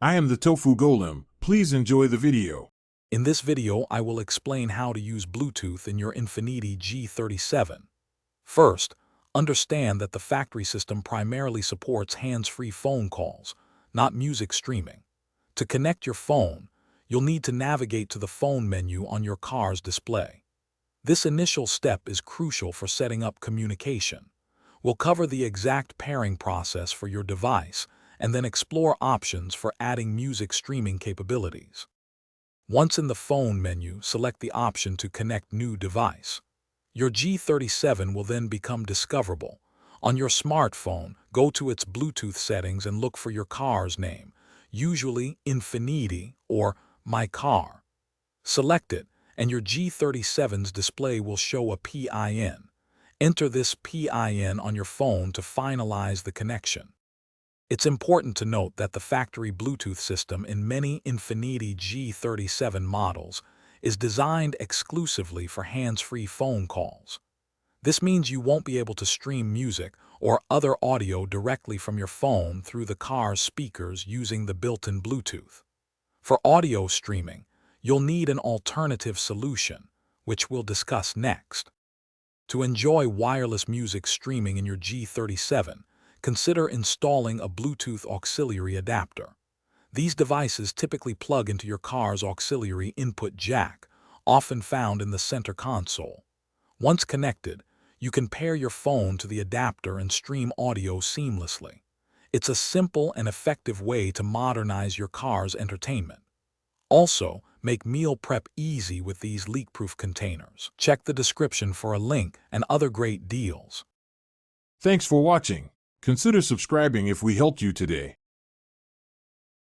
I am the Tofu Golem. Please enjoy the video. In this video, I will explain how to use Bluetooth in your Infiniti G37. First, understand that the factory system primarily supports hands-free phone calls, not music streaming. To connect your phone, you'll need to navigate to the phone menu on your car's display. This initial step is crucial for setting up communication. We'll cover the exact pairing process for your device and then explore options for adding music streaming capabilities. Once in the phone menu, select the option to connect new device. Your G37 will then become discoverable. On your smartphone, go to its Bluetooth settings and look for your car's name, usually Infiniti or My Car. Select it, and your G37's display will show a PIN. Enter this PIN on your phone to finalize the connection. It's important to note that the factory Bluetooth system in many Infiniti G37 models is designed exclusively for hands-free phone calls. This means you won't be able to stream music or other audio directly from your phone through the car's speakers using the built-in Bluetooth. For audio streaming, you'll need an alternative solution, which we'll discuss next. To enjoy wireless music streaming in your G37, consider installing a Bluetooth auxiliary adapter. These devices typically plug into your car's auxiliary input jack, often found in the center console. Once connected, you can pair your phone to the adapter and stream audio seamlessly. It's a simple and effective way to modernize your car's entertainment. Also, make meal prep easy with these leak-proof containers. Check the description for a link and other great deals. Thanks for watching. Consider subscribing if we helped you today.